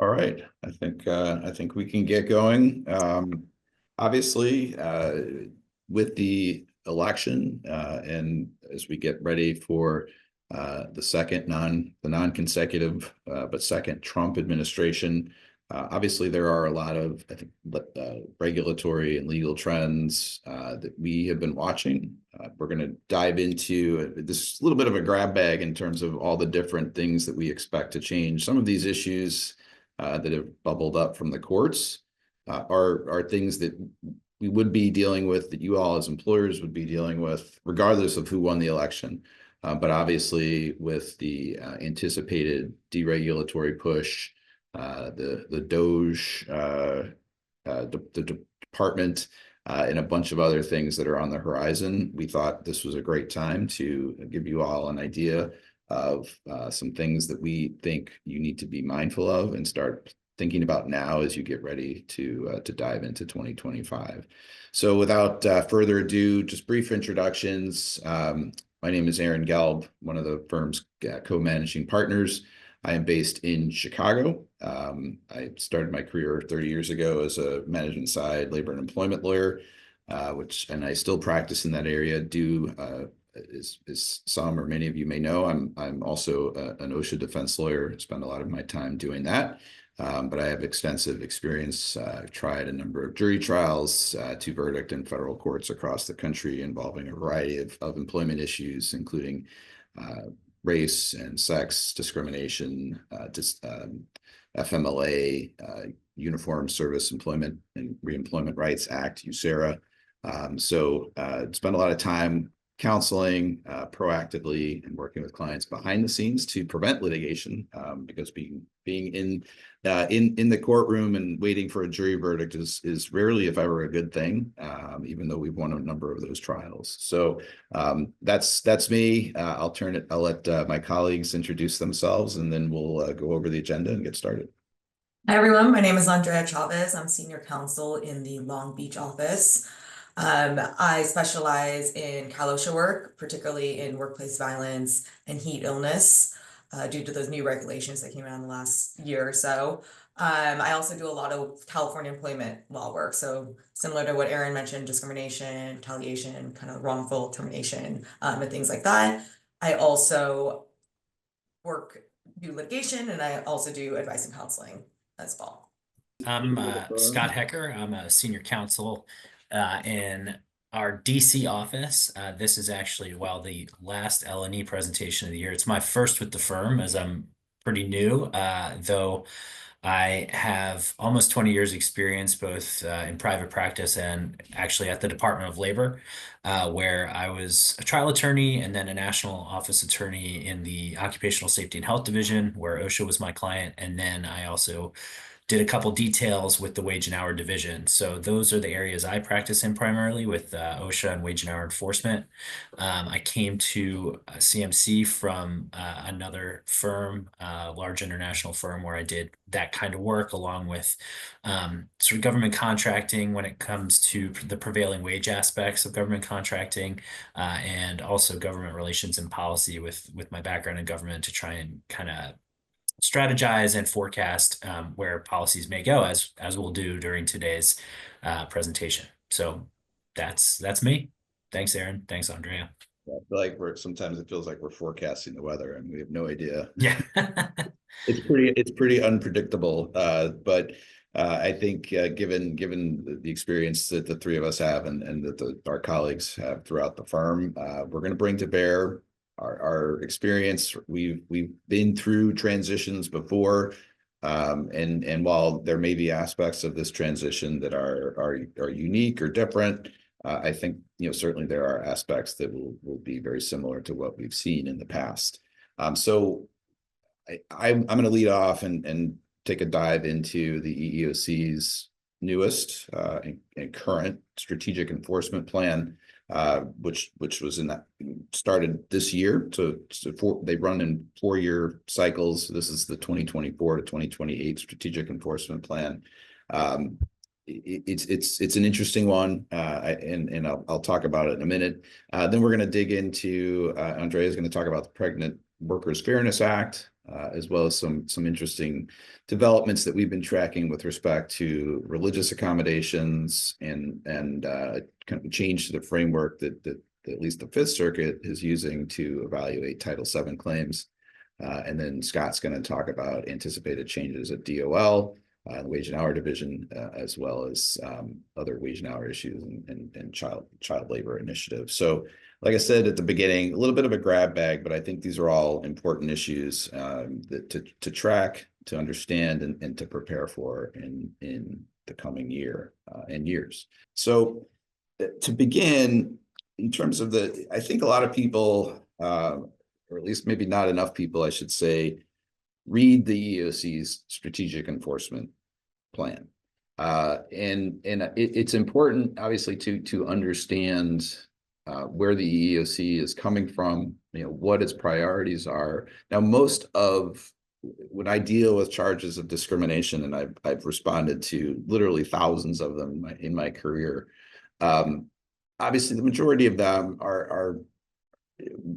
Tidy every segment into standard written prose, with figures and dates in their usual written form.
All right, I think we can get going. Obviously, with the election, and as we get ready for the non-consecutive but second Trump administration, obviously there are a lot of, I think, regulatory and legal trends that we have been watching. We're going to dive into this little bit of a grab bag in terms of all the different things that we expect to change. Some of these issues that have bubbled up from the courts are things that we would be dealing with, that you all as employers would be dealing with, regardless of who won the election. But obviously, with the anticipated deregulatory push, the DOGE, the department, and a bunch of other things that are on the horizon, we thought this was a great time to give you all an idea of some things that we think you need to be mindful of and start thinking about now as you get ready to dive into 2025. So without further ado, just brief introductions. My name is Aaron Gelb, one of the firm's co-managing partners. I am based in Chicago. I started my career 30 years ago as a management side labor and employment lawyer, and I still practice in that area. As some or many of you may know, I'm also an OSHA defense lawyer. Spend a lot of my time doing that, but I have extensive experience. I've tried a number of jury trials to verdict in federal courts across the country involving a variety of employment issues, including race and sex discrimination, FMLA, Uniform Service Employment and Reemployment Rights Act, USERRA. So spend a lot of time counseling proactively and working with clients behind the scenes to prevent litigation, because being in the courtroom and waiting for a jury verdict is rarely, if ever, a good thing, even though we've won a number of those trials. So that's me. I'll let my colleagues introduce themselves, and then we'll go over the agenda and get started. Hi, everyone. My name is Andrea Chavez. I'm senior counsel in the Long Beach office. I specialize in OSHA work, particularly in workplace violence and heat illness, due to those new regulations that came out in the last year or so. I also do a lot of California employment law work. So similar to what Aaron mentioned, discrimination, retaliation, kind of wrongful termination, and things like that. I also do litigation, and I also do advice and counseling as well. I'm Scott Hecker. I'm a senior counsel in our DC office. This is actually, the last L&E presentation of the year. It's my first with the firm, as I'm pretty new, though I have almost 20 years experience both in private practice and actually at the Department of Labor, where I was a trial attorney and then a national office attorney in the Occupational Safety and Health Division, where OSHA was my client. And then I also did a couple details with the wage and hour division. So those are the areas I practice in primarily, with OSHA and wage and hour enforcement. I came to CMC from another firm, large international firm, where I did that kind of work along with sort of government contracting when it comes to the prevailing wage aspects of government contracting, and also government relations and policy with my background in government, to try and kind of strategize and forecast where policies may go, as we'll do during today's presentation. So that's me. Thanks, Aaron. Thanks, Andrea. I feel like sometimes it feels like we're forecasting the weather and we have no idea. Yeah. It's pretty unpredictable. But I think given the experience that the three of us have and that our colleagues have throughout the firm, we're going to bring to bear our experience. We've been through transitions before, and while there may be aspects of this transition that are unique or different, I think certainly there are aspects that will be very similar to what we've seen in the past. So I'm going to lead off and take a dive into the EEOC's newest and current strategic enforcement plan, which was started this year. So they run in 4-year cycles. This is the 2024 to 2028 strategic enforcement plan. It's an interesting one, and I'll talk about it in a minute. Then we're going to dig into Andrea is going to talk about the Pregnant Workers Fairness Act, as well as some interesting developments that we've been tracking with respect to religious accommodations and kind of a change to the framework that at least the Fifth Circuit is using to evaluate Title VII claims. And then Scott's going to talk about anticipated changes at DOL, the wage and hour division, as well as other wage and hour issues and child labor initiatives. So, like I said at the beginning, a little bit of a grab bag, but I think these are all important issues to track, to understand, and to prepare for in the coming year and years. So, to begin, in terms of I think a lot of people, or at least maybe not enough people, I should say, read the EEOC's strategic enforcement plan. It's important, obviously, to understand where the EEOC is coming from, what its priorities are. Now, when I deal with charges of discrimination, and I've responded to literally thousands of them in my career, obviously the majority of them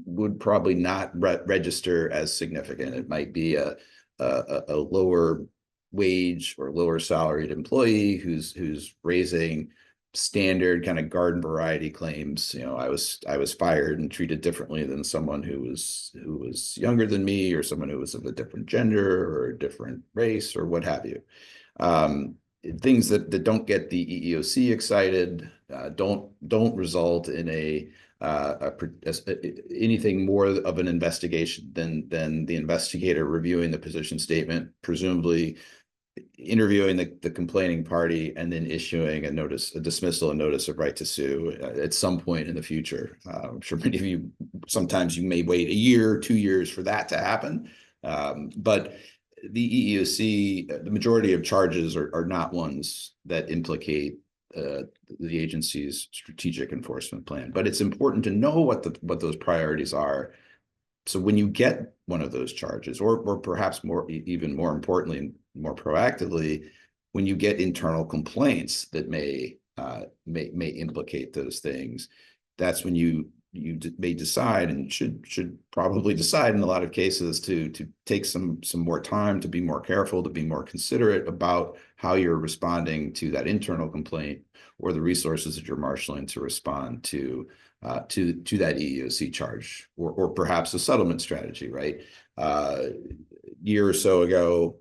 would probably not register as significant. It might be a lower wage or lower salaried employee who's raising standard kind of garden variety claims. I was fired and treated differently than someone who was younger than me, or someone who was of a different gender or a different race, or what have you. Things that don't get the EEOC excited, don't result in anything more of an investigation than the investigator reviewing the position statement, presumably interviewing the complaining party, and then issuing a dismissal and notice of right to sue at some point in the future. I'm sure many of you, sometimes you may wait a year, 2 years for that to happen. But the EEOC, the majority of charges are not ones that implicate the agency's strategic enforcement plan. But it's important to know what those priorities are. So when you get one of those charges, or perhaps even more importantly, more proactively, when you get internal complaints that may implicate those things, that's when you may decide, and should probably decide in a lot of cases, to take some more time, to be more careful, to be more considerate about how you're responding to that internal complaint, or the resources that you're marshaling to respond to that EEOC charge, or perhaps a settlement strategy, right? A year or so ago,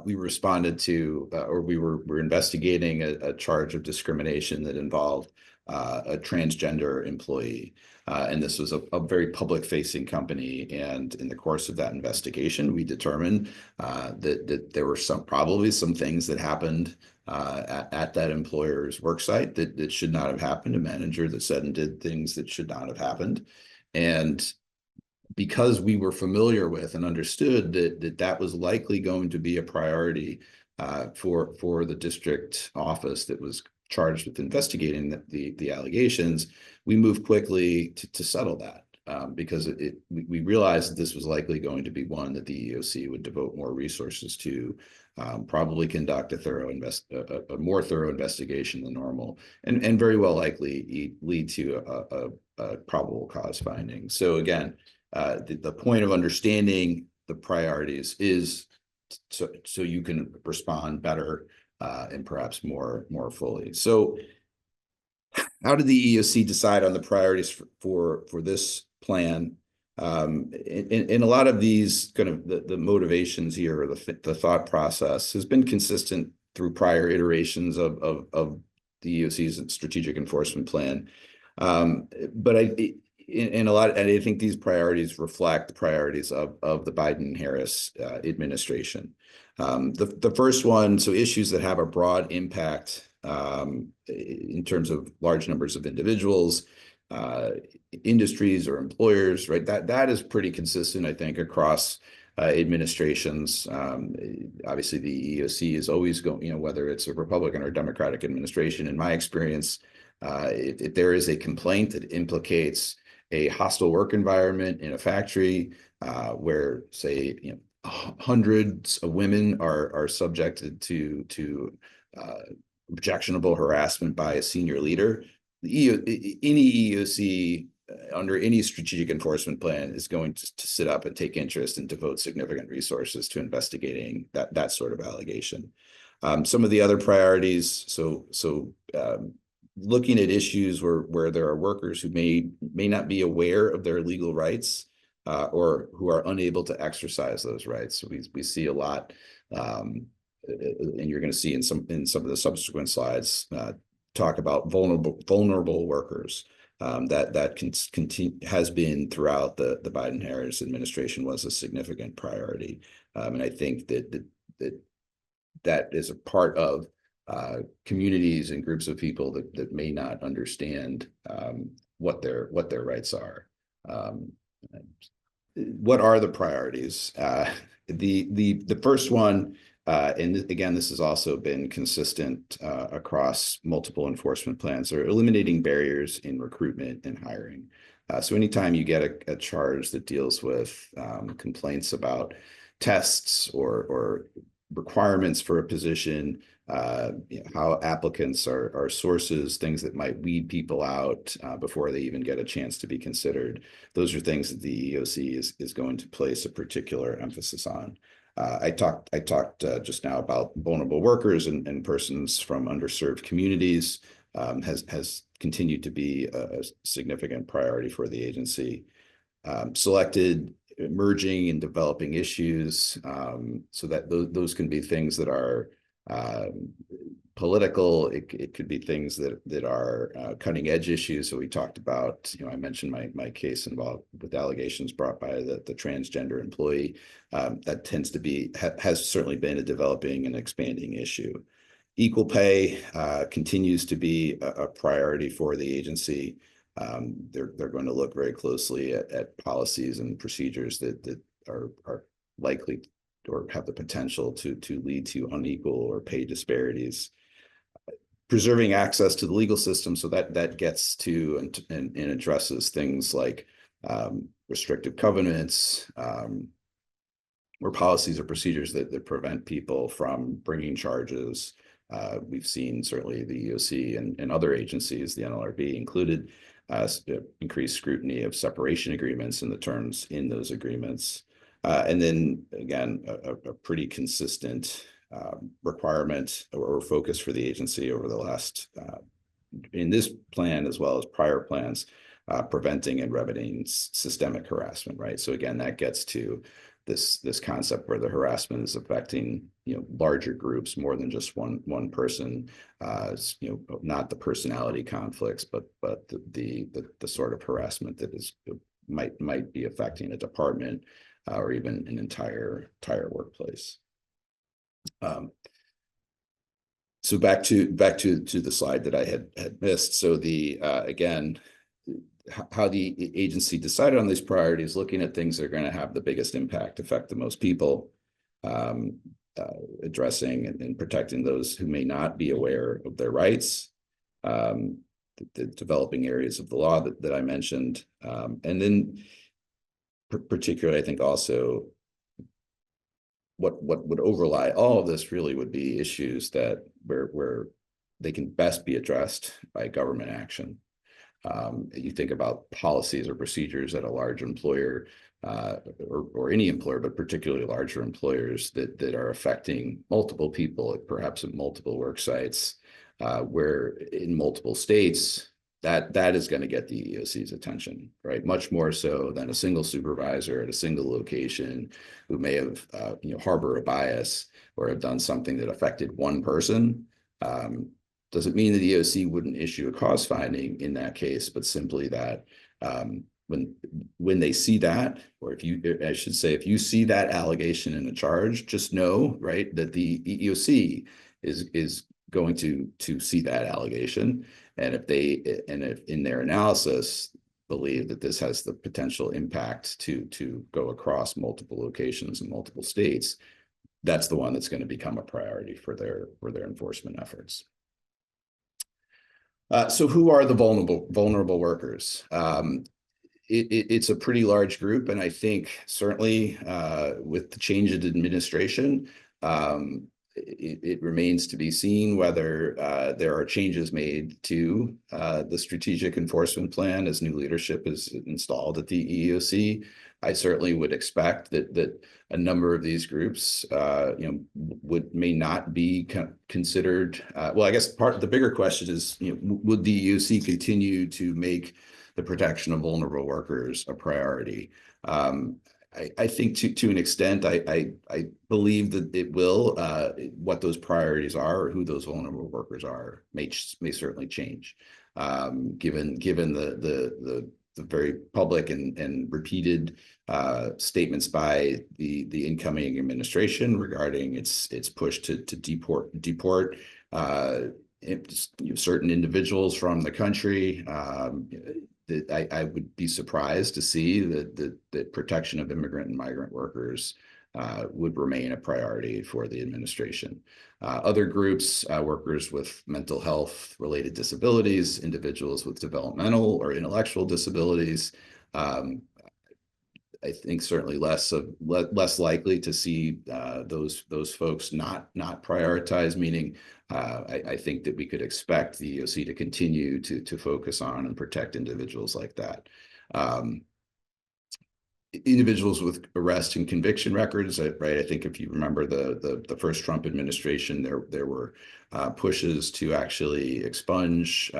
we responded to, or we were investigating a charge of discrimination that involved a transgender employee. And this was a very public-facing company. And in the course of that investigation, we determined that there were probably some things that happened at that employer's worksite that should not have happened, a manager that said and did things that should not have happened. And because we were familiar with and understood that was likely going to be a priority for the district office that was charged with investigating the allegations, we moved quickly to settle that, because we realized that this was likely going to be one that the EEOC would devote more resources to, probably conduct a more thorough investigation than normal, and very well likely lead to a probable cause finding. So again, the point of understanding the priorities is so you can respond better and perhaps more fully. So how did the EEOC decide on the priorities for this plan? In a lot of these kind of the motivations here, or the thought process, has been consistent through prior iterations of the EEOC's strategic enforcement plan. But I think these priorities reflect the priorities of the Biden-Harris administration. The first one, so issues that have a broad impact in terms of large numbers of individuals, industries, or employers, right? That is pretty consistent, I think, across administrations. Obviously, the EEOC is always going, whether it's a Republican or Democratic administration. In my experience, if there is a complaint that implicates a hostile work environment in a factory, where, say, hundreds of women are subjected to objectionable harassment by a senior leader, any EEOC under any strategic enforcement plan is going to sit up and take interest and devote significant resources to investigating that sort of allegation. Some of the other priorities, looking at issues where there are workers who may not be aware of their legal rights, or who are unable to exercise those rights. So we see a lot, and you're going to see in some of the subsequent slides, talk about vulnerable workers. That has been throughout the Biden-Harris administration, was a significant priority, and I think that is a part of communities and groups of people that may not understand what their rights are. What are the priorities? The first one, and again, this has also been consistent across multiple enforcement plans, are eliminating barriers in recruitment and hiring. So anytime you get a charge that deals with complaints about tests or requirements for a position, how applicants are sources, things that might weed people out before they even get a chance to be considered. Those are things that the EEOC is going to place a particular emphasis on. I talked just now about vulnerable workers and persons from underserved communities. Has continued to be a significant priority for the agency. Selected emerging and developing issues, so that those can be things that are political. It could be things that are cutting edge issues. So we talked about, I mentioned my case involved with allegations brought by the transgender employee. That tends to be, has certainly been a developing and expanding issue. Equal pay continues to be a priority for the agency. They're going to look very closely at policies and procedures that are likely or have the potential to lead to unequal or pay disparities. Preserving access to the legal system, so that gets to and addresses things like restrictive covenants, or policies or procedures that prevent people from bringing charges. We've seen certainly the EEOC and other agencies, the NLRB included, increased scrutiny of separation agreements and the terms in those agreements. And then again, a pretty consistent requirement or focus for the agency over the last, in this plan as well as prior plans, preventing and remedying systemic harassment, right? So again, that gets to this concept where the harassment is affecting larger groups, more than just one person. Not the personality conflicts, but the sort of harassment that is might be affecting a department or even an entire workplace. So back to the slide that I had missed. So again, how the agency decided on these priorities, looking at things that are going to have the biggest impact, affect the most people, addressing and protecting those who may not be aware of their rights, the developing areas of the law that I mentioned, and then particularly, I think also what would overlie all of this really would be issues that where they can best be addressed by government action. You think about policies or procedures at a large employer, or any employer, but particularly larger employers that are affecting multiple people, perhaps at multiple work sites, where in multiple states, that is going to get the EEOC's attention, right? Much more so than a single supervisor at a single location who may have harbor a bias or have done something that affected one person. Doesn't mean that the EEOC wouldn't issue a cause finding in that case, but simply that when they see that, or if you see that allegation in a charge, just know, right, that the EEOC is going to see that allegation, and if in their analysis believe that this has the potential impact to go across multiple locations in multiple states, that's the one that's going to become a priority for their enforcement efforts. So who are the vulnerable workers? It's a pretty large group, and I think certainly with the change in administration, it remains to be seen whether there are changes made to the strategic enforcement plan as new leadership is installed at the EEOC. I certainly would expect that a number of these groups, may not be considered. Well, I guess the bigger question is, would the EEOC continue to make the protection of vulnerable workers a priority? I think to an extent, I believe that it will. What those priorities are, or who those vulnerable workers are, may certainly change, given the very public and repeated statements by the incoming administration regarding its push to deport certain individuals from the country. I would be surprised to see that protection of immigrant and migrant workers would remain a priority for the administration. Other groups, workers with mental health related disabilities, individuals with developmental or intellectual disabilities, I think certainly less likely to see those folks not prioritized, meaning I think that we could expect the EEOC to continue to focus on and protect individuals like that. Individuals with arrest and conviction records, right? I think if you remember the first Trump administration, there were pushes to actually expunge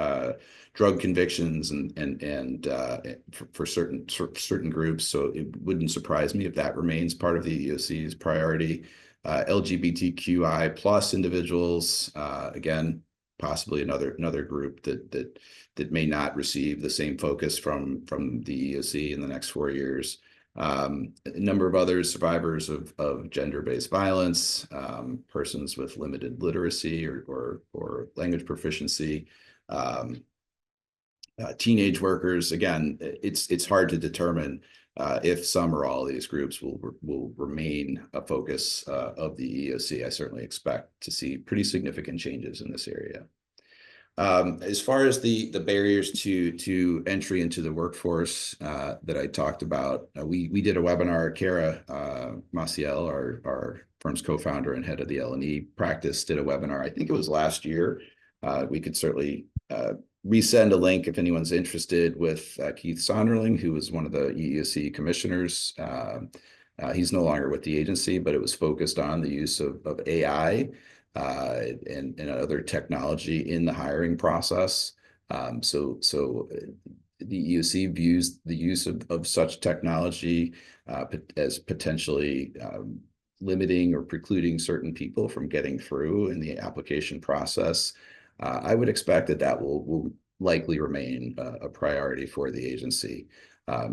drug convictions and for certain groups. So it wouldn't surprise me if that remains part of the EEOC's priority. LGBTQI plus individuals, again, possibly another group that may not receive the same focus from the EEOC in the next 4 years. A number of other survivors of gender-based violence, persons with limited literacy or language proficiency, teenage workers. Again, it's hard to determine if some or all of these groups will remain a focus of the EEOC. I certainly expect to see pretty significant changes in this area. As far as the barriers to entry into the workforce that I talked about, we did a webinar. Kara Maciel, our firm's co-founder and head of the L&E practice, did a webinar. I think it was last year. We could certainly resend a link if anyone's interested, with Keith Sonderling, who was one of the EEOC commissioners. He's no longer with the agency, but it was focused on the use of AI and other technology in the hiring process. So the EEOC views the use of such technology as potentially limiting or precluding certain people from getting through in the application process. I would expect that will likely remain a priority for the agency.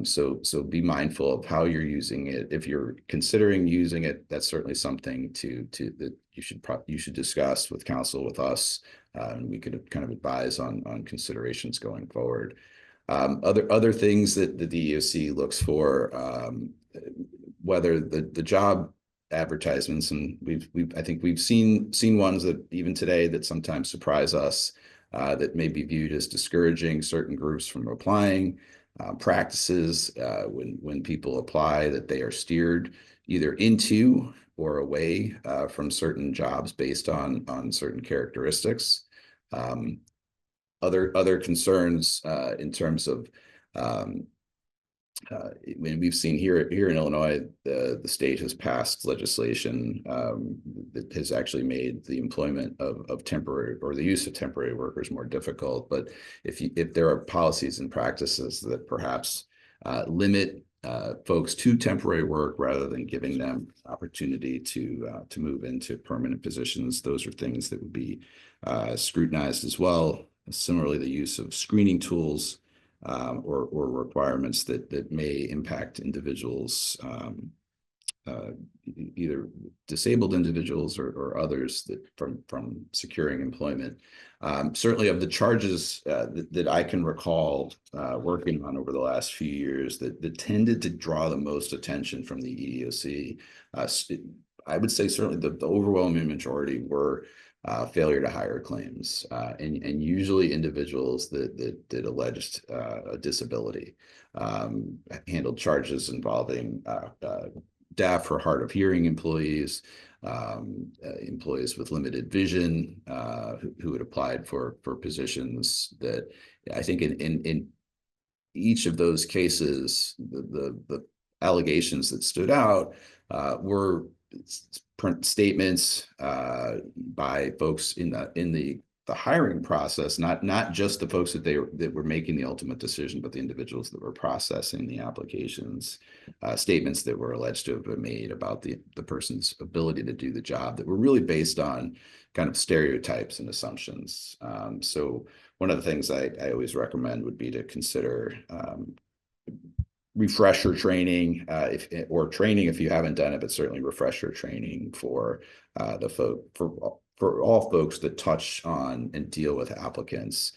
So be mindful of how you're using it. If you're considering using it, that's certainly something that you should discuss with counsel, with us, and we could kind of advise on considerations going forward. Other things that the EEOC looks for, whether the job advertisements, and I think we've seen ones that even today that sometimes surprise us, that may be viewed as discouraging certain groups from applying. Practices when people apply, that they are steered either into or away from certain jobs based on certain characteristics. Other concerns in terms of when we've seen here in Illinois, the state has passed legislation that has actually made the employment of temporary, or the use of temporary workers, more difficult. But if there are policies and practices that perhaps limit folks to temporary work rather than giving them opportunity to move into permanent positions, those are things that would be scrutinized as well. Similarly, the use of screening tools or requirements that may impact individuals, either disabled individuals or others that from securing employment. Certainly, of the charges that I can recall working on over the last few years that tended to draw the most attention from the EEOC, I would say certainly the overwhelming majority were failure to hire claims, and usually individuals that alleged a disability, handled charges involving deaf or hard of hearing employees, employees with limited vision who had applied for positions that I think in each of those cases, the allegations that stood out were statements by folks in the hiring process, not just the folks that were making the ultimate decision, but the individuals that were processing the applications, statements that were alleged to have been made about the person's ability to do the job that were really based on kind of stereotypes and assumptions. So one of the things I always recommend would be to consider refresher training, or training if you haven't done it, but certainly refresher training for for all folks that touch on and deal with applicants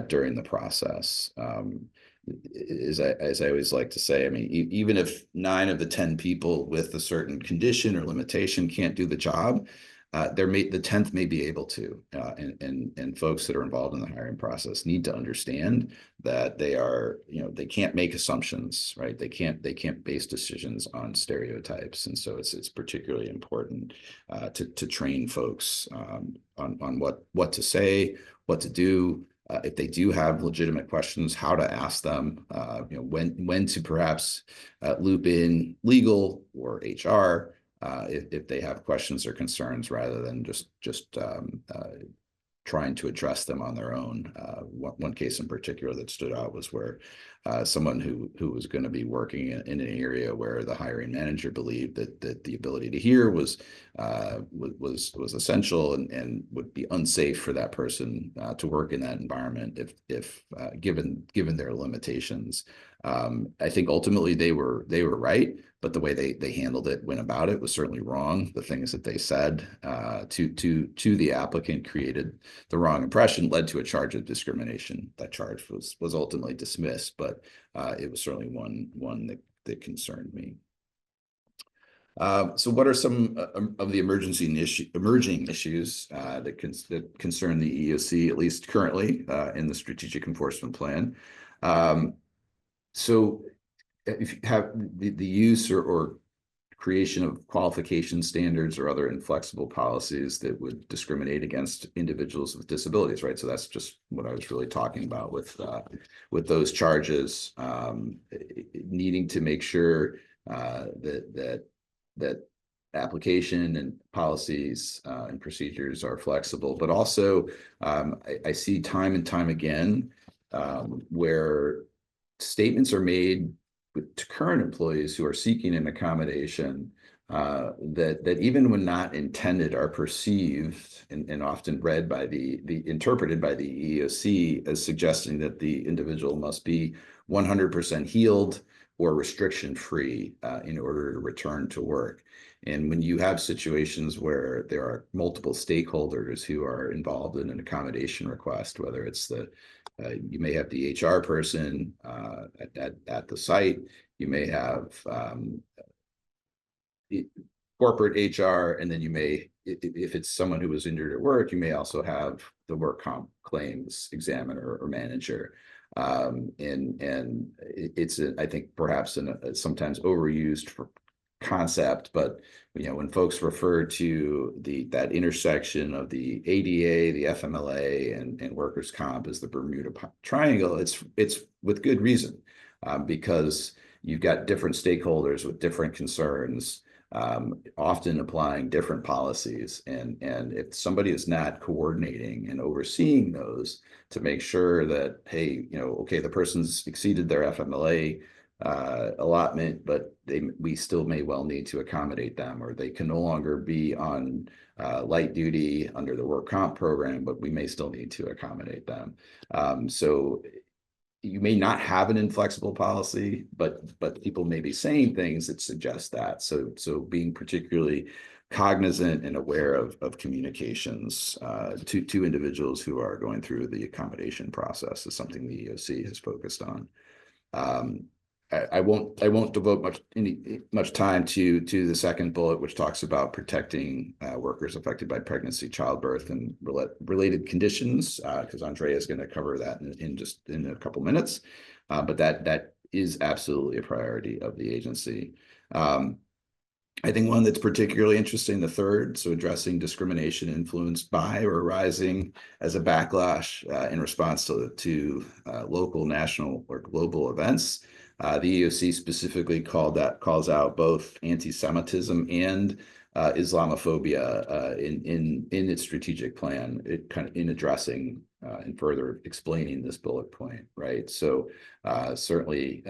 during the process. As I always like to say, I mean, even if 9 of the 10 people with a certain condition or limitation can't do the job, the 10th may be able to, and folks that are involved in the hiring process need to understand that they can't make assumptions, right? They can't base decisions on stereotypes, and so it's particularly important to train folks on what to say, what to do. If they do have legitimate questions, how to ask them, when to perhaps loop in legal or HR if they have questions or concerns, rather than just trying to address them on their own. One case in particular that stood out was where someone who was going to be working in an area where the hiring manager believed that the ability to hear was essential and would be unsafe for that person to work in that environment if given their limitations. I think ultimately they were right, but the way they handled it, went about it, was certainly wrong. The things that they said to the applicant created the wrong impression, led to a charge of discrimination. That charge was ultimately dismissed, but it was certainly one that concerned me. So what are some of the emerging issues that concern the EEOC, at least currently, in the strategic enforcement plan? So if you have the use or creation of qualification standards or other inflexible policies that would discriminate against individuals with disabilities, right? So that's just what I was really talking about with those charges, needing to make sure that application and policies and procedures are flexible, but also I see time and time again where statements are made to current employees who are seeking an accommodation that even when not intended are perceived and often read by interpreted by the EEOC as suggesting that the individual must be 100% healed or restriction free in order to return to work. And when you have situations where there are multiple stakeholders who are involved in an accommodation request, whether it's you may have the HR person at the site, you may have corporate HR, and then you may, if it's someone who was injured at work, you may also have the work comp claims examiner or manager. And it's I think perhaps a sometimes overused for concept, but when folks refer to that intersection of the ADA, the FMLA, and workers' comp as the Bermuda Triangle, it's with good reason, because you've got different stakeholders with different concerns, often applying different policies, and if somebody is not coordinating and overseeing those to make sure that, hey, okay, the person's exceeded their FMLA allotment, but we still may well need to accommodate them, or they can no longer be on light duty under the work comp program, but we may still need to accommodate them. So you may not have an inflexible policy, but people may be saying things that suggest that. So being particularly cognizant and aware of communications to individuals who are going through the accommodation process is something the EEOC has focused on. I won't devote much time to the second bullet, which talks about protecting workers affected by pregnancy, childbirth, and related conditions, because Andrea is going to cover that in a couple minutes. But that is absolutely a priority of the agency. I think one that's particularly interesting, the third, so addressing discrimination influenced by or arising as a backlash in response to local, national, or global events. The EEOC specifically calls out both anti-Semitism and Islamophobia in its strategic plan. It kind of in addressing and further explaining this bullet point, right? So certainly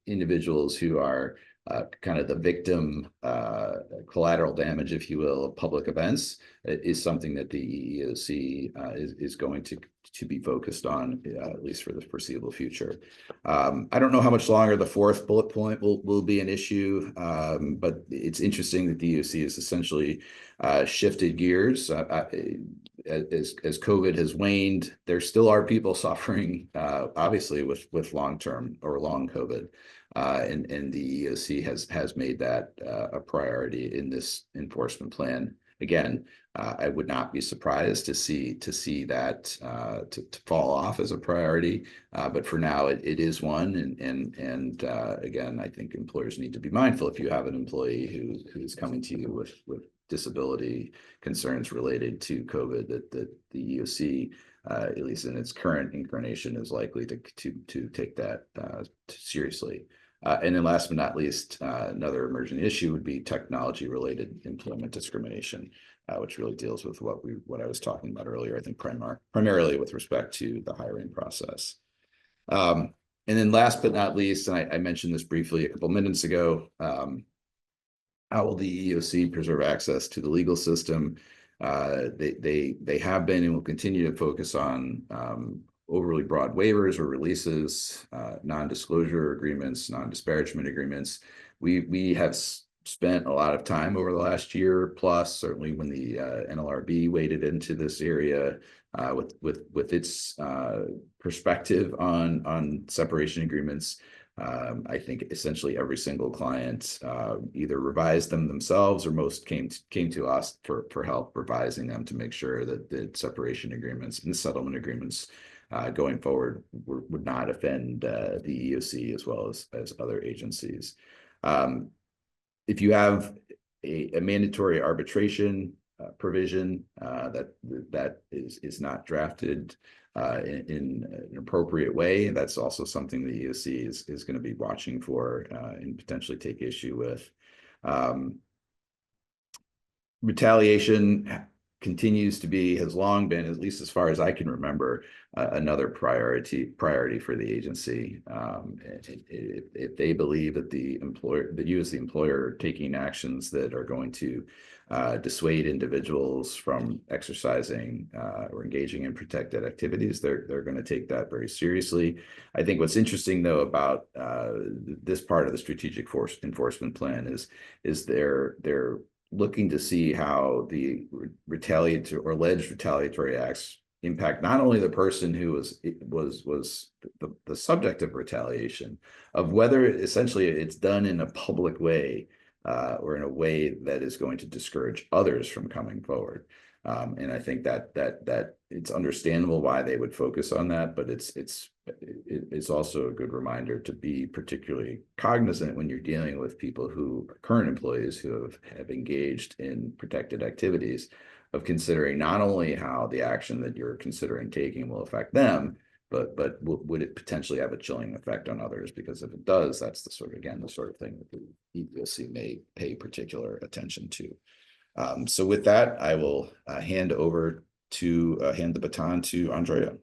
individuals who are kind of the victim collateral damage, if you will, of public events is something that the EEOC is going to be focused on, at least for the foreseeable future. I don't know how much longer the fourth bullet point will be an issue, but it's interesting that the EEOC has essentially shifted gears. As COVID has waned, there still are people suffering, obviously, with long-term or long COVID. And the EEOC has made that a priority in this enforcement plan. Again, I would not be surprised to see that to fall off as a priority, but for now it is one. And again, I think employers need to be mindful if you have an employee who is coming to you with disability concerns related to COVID, that the EEOC, at least in its current incarnation, is likely to take that seriously. And then last but not least, another emerging issue would be technology-related employment discrimination, which really deals with what I was talking about earlier, I think primarily with respect to the hiring process. And then last but not least, and I mentioned this briefly a couple minutes ago, how will the EEOC preserve access to the legal system? They have been and will continue to focus on overly broad waivers or releases, non-disclosure agreements, non-disparagement agreements. We have spent a lot of time over the last year plus, certainly when the NLRB waded into this area with its perspective on separation agreements. I think essentially every single client either revised them themselves or most came to us for help revising them to make sure that the separation agreements and the settlement agreements going forward would not offend the EEOC as well as other agencies. If you have a mandatory arbitration provision that is not drafted in an appropriate way, that's also something the EEOC is going to be watching for and potentially take issue with. Retaliation continues to be, has long been, at least as far as I can remember, another priority for the agency. If they believe that you as the employer are taking actions that are going to dissuade individuals from exercising or engaging in protected activities, they're going to take that very seriously. I think what's interesting though about this part of the strategic enforcement plan is they're looking to see how the retaliatory or alleged retaliatory acts impact not only the person who was the subject of retaliation, of whether essentially it's done in a public way or in a way that is going to discourage others from coming forward. And I think that it's understandable why they would focus on that, but it's also a good reminder to be particularly cognizant when you're dealing with people who are current employees who have engaged in protected activities, of considering not only how the action that you're considering taking will affect them, but would it potentially have a chilling effect on others? Because if it does, that's the sort of thing that the EEOC may pay particular attention to. So with that, I will hand the baton to Andrea.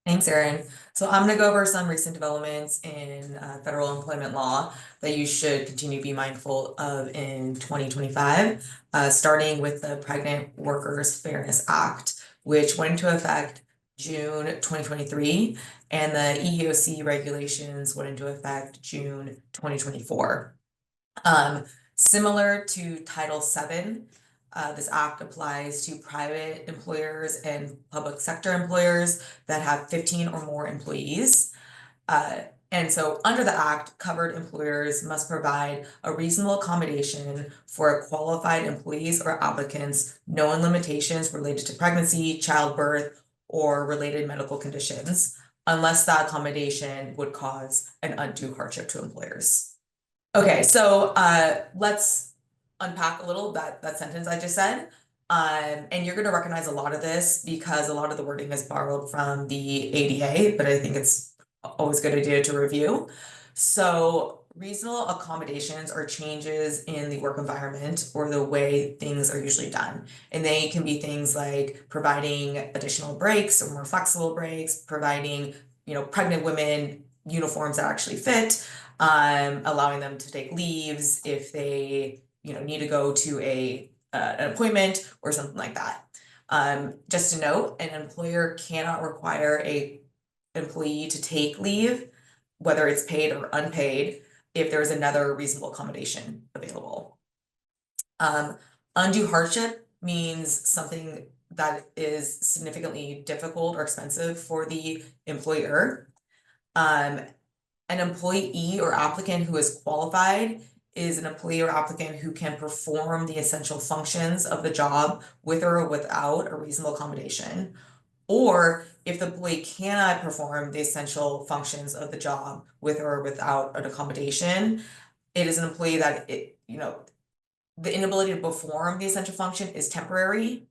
Thanks, Erin. So I'm going to go over some recent developments in federal employment law that you should continue to be mindful of in 2025, starting with the Pregnant Workers Fairness Act, which went into effect June 2023, and the EEOC regulations went into effect June 2024. Similar to Title VII, this act applies to private employers and public sector employers that have 15 or more employees. And so under the act, covered employers must provide a reasonable accommodation for qualified employees or applicants knowing limitations related to pregnancy, childbirth, or related medical conditions, unless that accommodation would cause an undue hardship to employers. Okay, so let's unpack a little that sentence I just said. And you're gonna recognize a lot of this because a lot of the wording is borrowed from the ADA, but I think it's always a good idea to review. So reasonable accommodations are changes in the work environment or the way things are usually done. And they can be things like providing additional breaks or more flexible breaks, providing, pregnant women uniforms that actually fit, allowing them to take leaves if they, need to go to an appointment or something like that. Just to note, an employer cannot require a employee to take leave, whether it's paid or unpaid, if there's another reasonable accommodation available. Undue hardship means something that is significantly difficult or expensive for the employer. An employee or applicant who is qualified is an employee or applicant who can perform the essential functions of the job with or without a reasonable accommodation. Or if the employee cannot perform the essential functions of the job with or without an accommodation, it is an employee that the inability to perform the essential function is temporary.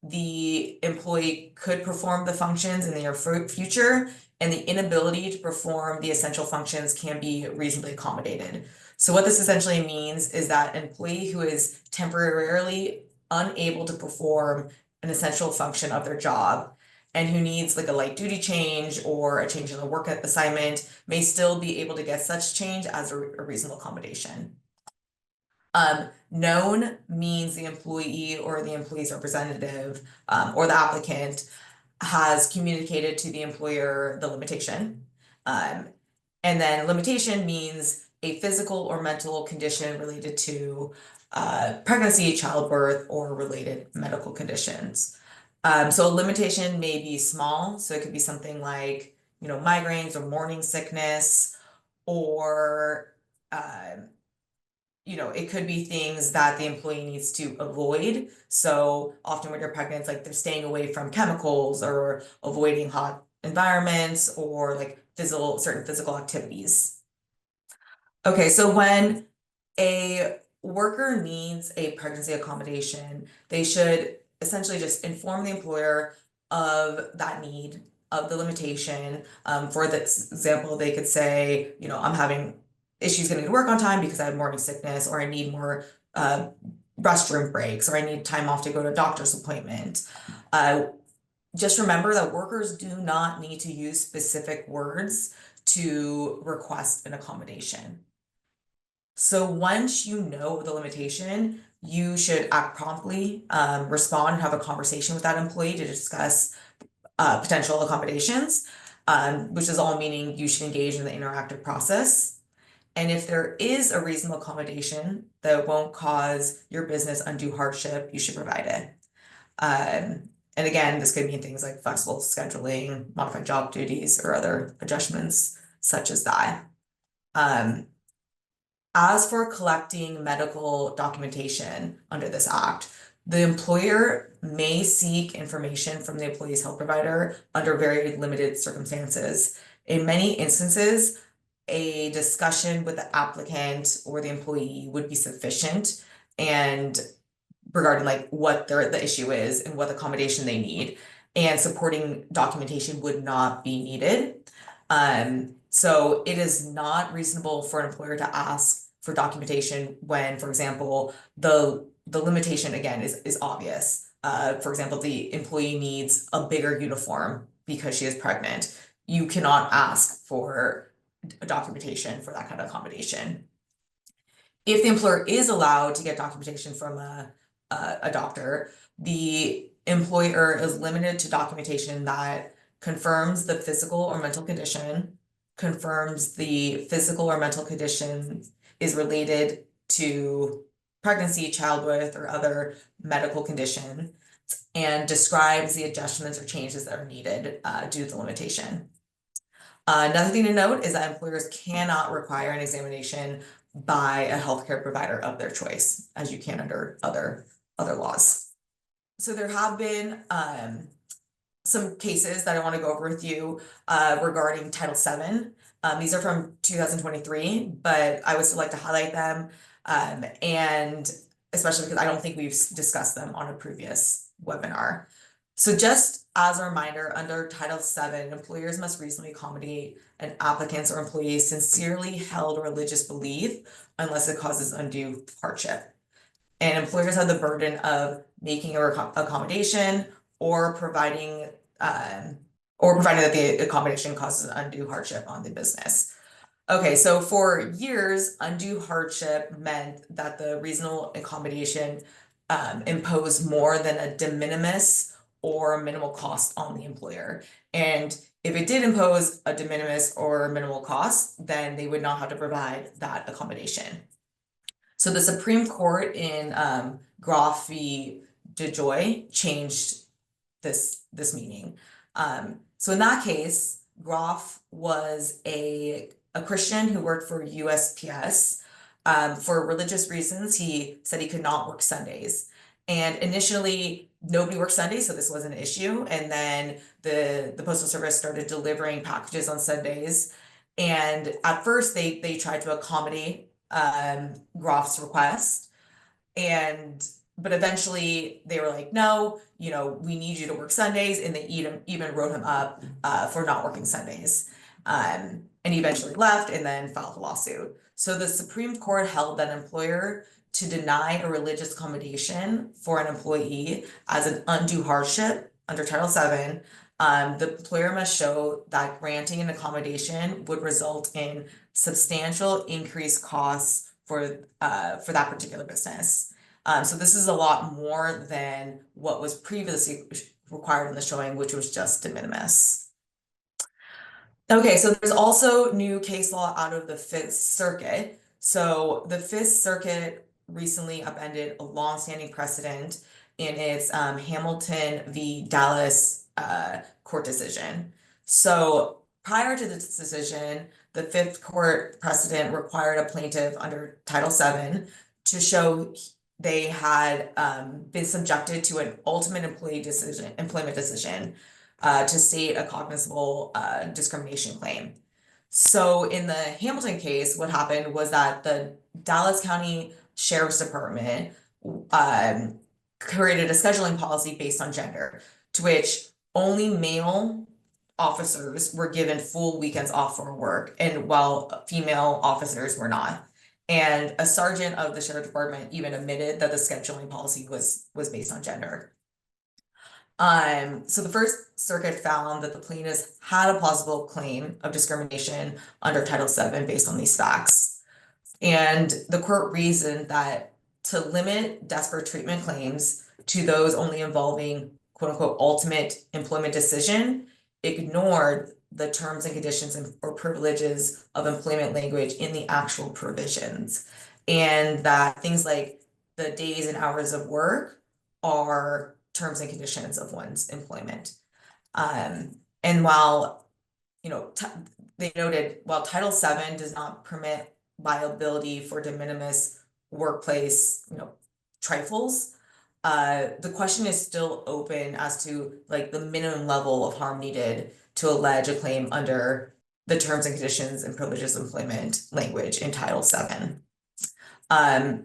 The employee could perform the functions in the near future, and the inability to perform the essential functions can be reasonably accommodated. So what this essentially means is that an employee who is temporarily unable to perform an essential function of their job and who needs like a light duty change or a change in the work assignment may still be able to get such change as a reasonable accommodation. Known means the employee or the employee's representative or the applicant has communicated to the employer the limitation. And then limitation means a physical or mental condition related to pregnancy, childbirth, or related medical conditions. So a limitation may be small, so it could be something like, migraines or morning sickness, or it could be things that the employee needs to avoid. So often when you're pregnant, it's like they're staying away from chemicals or avoiding hot environments or like certain physical activities. Okay, so when a worker needs a pregnancy accommodation, they should essentially just inform the employer of that need, of the limitation. For this example, they could say, I'm having issues getting to work on time because I have morning sickness, or I need more restroom breaks, or I need time off to go to a doctor's appointment. Just remember that workers do not need to use specific words to request an accommodation. So once you know the limitation, you should act promptly, respond, and have a conversation with that employee to discuss potential accommodations, which is all meaning you should engage in the interactive process. And if there is a reasonable accommodation that won't cause your business undue hardship, you should provide it. And again, this could mean things like flexible scheduling, modified job duties, or other adjustments such as that. As for collecting medical documentation under this act, the employer may seek information from the employee's health provider under very limited circumstances. In many instances, a discussion with the applicant or the employee would be sufficient, and regarding like what the issue is and what accommodation they need, and supporting documentation would not be needed. So it is not reasonable for an employer to ask for documentation when, for example, the limitation again is obvious. For example, the employee needs a bigger uniform because she is pregnant. You cannot ask for documentation for that kind of accommodation. If the employer is allowed to get documentation from a doctor, the employer is limited to documentation that confirms the physical or mental condition, confirms the physical or mental condition is related to pregnancy, childbirth, or other medical condition, and describes the adjustments or changes that are needed due to the limitation. Another thing to note is that employers cannot require an examination by a healthcare provider of their choice, as you can under other laws. So there have been some cases that I want to go over with you regarding Title VII. These are from 2023, but I would still like to highlight them. And especially because I don't think we've discussed them on a previous webinar. So just as a reminder, under Title VII, employers must reasonably accommodate an applicant's or employee's sincerely held religious belief unless it causes undue hardship. And employers have the burden of making an accommodation or providing that the accommodation causes undue hardship on the business. Okay, so for years, undue hardship meant that the reasonable accommodation imposed more than a de minimis or minimal cost on the employer. And if it did impose a de minimis or minimal cost, then they would not have to provide that accommodation. So the Supreme Court in Groff v. DeJoy changed this meaning. So in that case, Groff was a Christian who worked for USPS. For religious reasons, he said he could not work Sundays. And initially, nobody worked Sundays, so this wasn't an issue. And then the Postal Service started delivering packages on Sundays. And at first, they tried to accommodate Groff's request. But eventually they were like, no, we need you to work Sundays, and they even wrote him up for not working Sundays. And he eventually left and then filed a lawsuit. So the Supreme Court held that an employer to deny a religious accommodation for an employee as an undue hardship under Title VII. The employer must show that granting an accommodation would result in substantial increased costs for that particular business. So this is a lot more than what was previously required in the showing, which was just de minimis. Okay, so there's also new case law out of the Fifth Circuit. So the Fifth Circuit recently upended a longstanding precedent in its Hamilton v. Dallas court decision. So prior to this decision, the Fifth Court precedent required a plaintiff under Title VII to show they had been subjected to an ultimate employment decision to state a cognizable discrimination claim. So in the Hamilton case, what happened was that the Dallas County Sheriff's Department created a scheduling policy based on gender, to which only male officers were given full weekends off for work, and while female officers were not. And a sergeant of the sheriff department even admitted that the scheduling policy was based on gender. So the First Circuit found that the plaintiffs had a plausible claim of discrimination under Title VII based on these facts. And the court reasoned that to limit disparate treatment claims to those only involving quote unquote ultimate employment decision ignored the terms and conditions or privileges of employment language in the actual provisions, and that things like the days and hours of work are terms and conditions of one's employment. And while, they noted, while Title VII does not permit liability for de minimis workplace, trifles, the question is still open as to like the minimum level of harm needed to allege a claim under the terms and conditions and privileges of employment language in Title VII.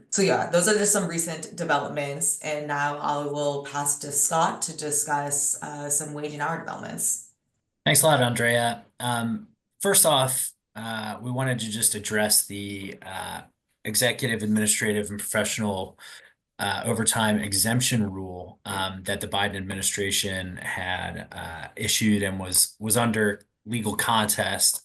So yeah, those are just some recent developments, and now I will pass to Scott to discuss some wage and hour developments. Thanks a lot, Andrea. First off, we wanted to just address the executive, administrative, and professional overtime exemption rule that the Biden administration had issued and was under legal contest.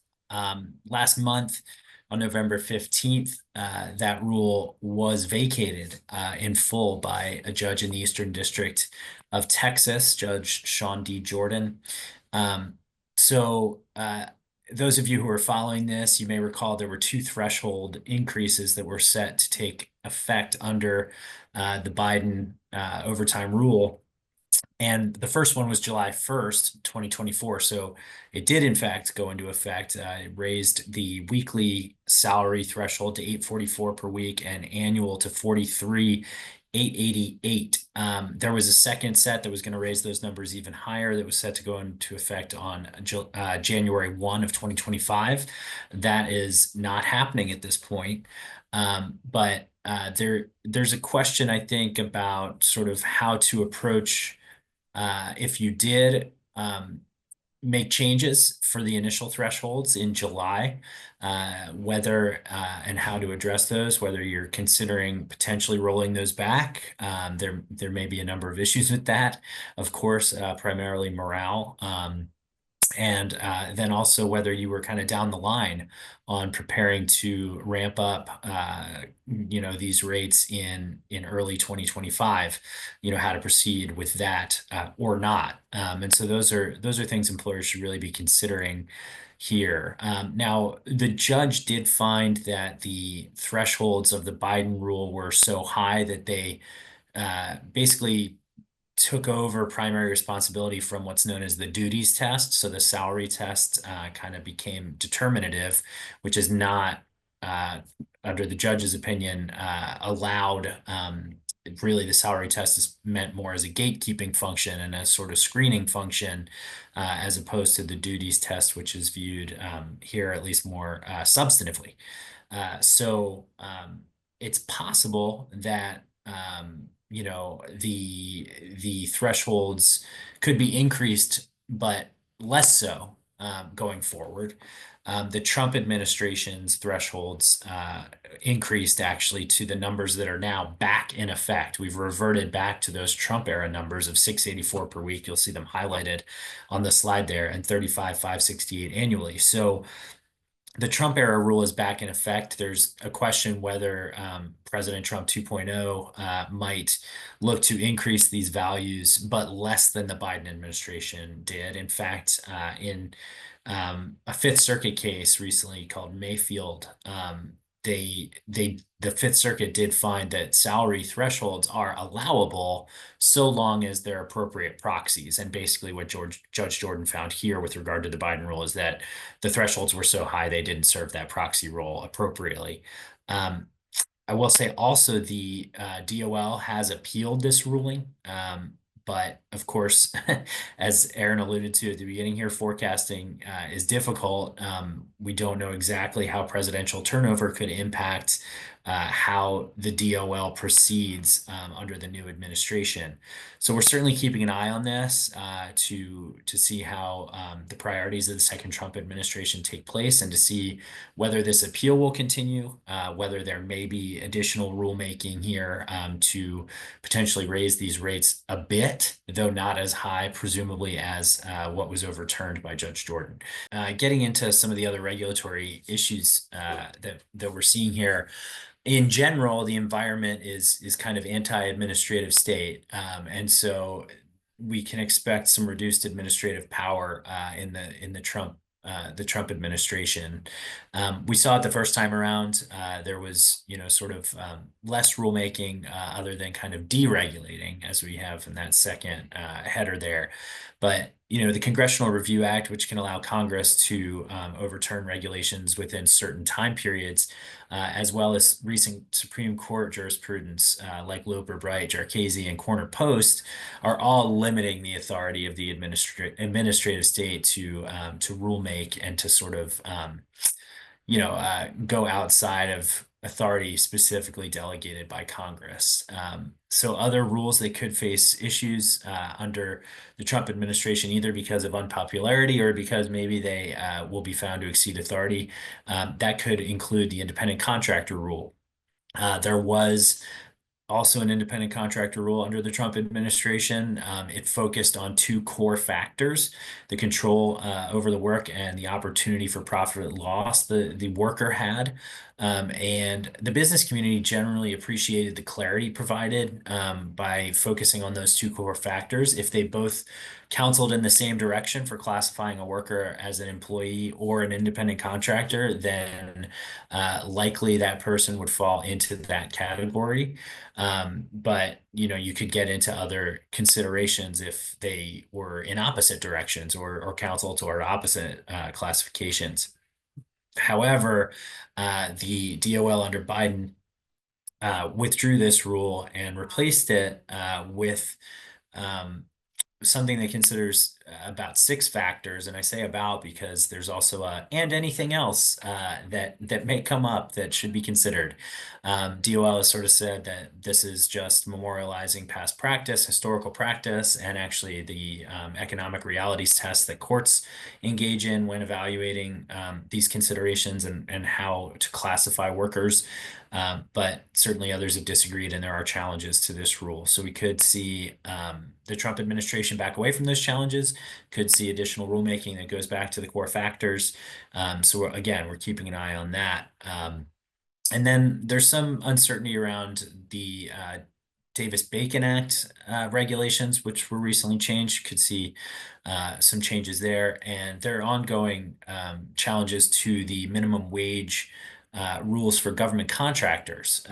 Last month, on November 15th, that rule was vacated in full by a judge in the Eastern District of Texas, Judge Sean D. Jordan. So those of you who are following this, you may recall there were two threshold increases that were set to take effect under the Biden overtime rule. And the first one was July 1st, 2024. So it did, in fact, go into effect. It raised the weekly salary threshold to $844 per week and annual to $43 888. There was a second set that was going to raise those numbers even higher that was set to go into effect on January 1 of 2025. That is not happening at this point. But there's a question, I think, about sort of how to approach if you did make changes for the initial thresholds in July, whether and how to address those, whether you're considering potentially rolling those back. There may be a number of issues with that, of course, primarily morale. And then also whether you were kind of down the line on preparing to ramp up, these rates in early 2025, how to proceed with that or not. And so those are things employers should really be considering here. Now, the judge did find that the thresholds of the Biden rule were so high that they basically took over primary responsibility from what's known as the duties test. So the salary test kind of became determinative, which is not, under the judge's opinion, allowed. Really, the salary test is meant more as a gatekeeping function and a sort of screening function, as opposed to the duties test, which is viewed here at least more substantively. So it's possible that the thresholds could be increased, but less so going forward. The Trump administration's thresholds increased actually to the numbers that are now back in effect. We've reverted back to those Trump era numbers of 684 per week. You'll see them highlighted on the slide there, and 35,568 annually. So the Trump era rule is back in effect. There's a question whether President Trump 2.0 might look to increase these values, but less than the Biden administration did. In fact, in a Fifth Circuit case recently called Mayfield, the Fifth Circuit did find that salary thresholds are allowable so long as they're appropriate proxies. And basically what Judge Jordan found here with regard to the Biden rule is that the thresholds were so high they didn't serve that proxy role appropriately. I will say also the DOL has appealed this ruling. But of course, as Aaron alluded to at the beginning here, forecasting is difficult. We don't know exactly how presidential turnover could impact how the DOL proceeds under the new administration. So we're certainly keeping an eye on this to see how the priorities of the second Trump administration take place, and to see whether this appeal will continue, whether there may be additional rulemaking here to potentially raise these rates a bit, though not as high, presumably, as what was overturned by Judge Jordan. Getting into some of the other regulatory issues that we're seeing here. In general, the environment is kind of anti-administrative state, and so we can expect some reduced administrative power in the Trump administration. We saw it the first time around. There was, sort of less rulemaking other than kind of deregulating, as we have in that second header there. But, the Congressional Review Act, which can allow Congress to overturn regulations within certain time periods, as well as recent Supreme Court jurisprudence like Loper Bright, Jarchese, and Corner Post, are all limiting the authority of the administrative state to rulemaking and to sort of go outside of authority specifically delegated by Congress. So other rules that could face issues under the Trump administration, either because of unpopularity or because maybe they will be found to exceed authority, that could include the independent contractor rule. There was also an independent contractor rule under the Trump administration. It focused on two core factors: the control over the work and the opportunity for profit loss the worker had. And the business community generally appreciated the clarity provided by focusing on those two core factors. If they both counseled in the same direction for classifying a worker as an employee or an independent contractor, then likely that person would fall into that category. But you could get into other considerations if they were in opposite directions or counsel toward opposite classifications. However, the DOL under Biden withdrew this rule and replaced it with something that considers about 6 factors, and I say about because there's also and anything else that may come up that should be considered. DOL has sort of said that this is just memorializing past practice, historical practice, and actually the economic realities test that courts engage in when evaluating these considerations and how to classify workers. But certainly others have disagreed, and there are challenges to this rule. So we could see the Trump administration back away from those challenges, could see additional rulemaking that goes back to the core factors. So again, we're keeping an eye on that. And then there's some uncertainty around the Davis-Bacon Act regulations, which were recently changed. Could see some changes there, and there are ongoing challenges to the minimum wage rules for government contractors.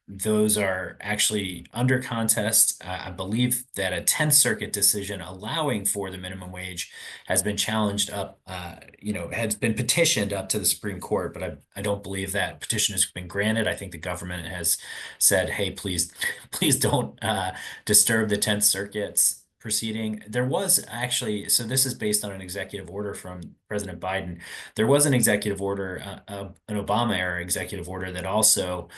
Those are actually under contest. I believe that a 10th Circuit decision allowing for the minimum wage has been challenged up, has been petitioned up to the Supreme Court, but I don't believe that petition has been granted. I think the government has said, hey, please don't disturb the 10th Circuit's proceeding. There was actually, so this is based on an executive order from President Biden. There was an executive order, an Obama era executive order that also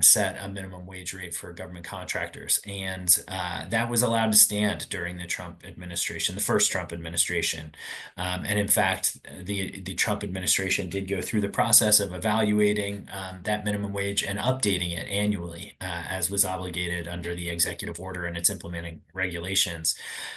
set a minimum wage rate for government contractors. And that was allowed to stand during the Trump administration, the first Trump administration. And in fact, the Trump administration did go through the process of evaluating that minimum wage and updating it annually, as was obligated under the executive order and its implementing regulations.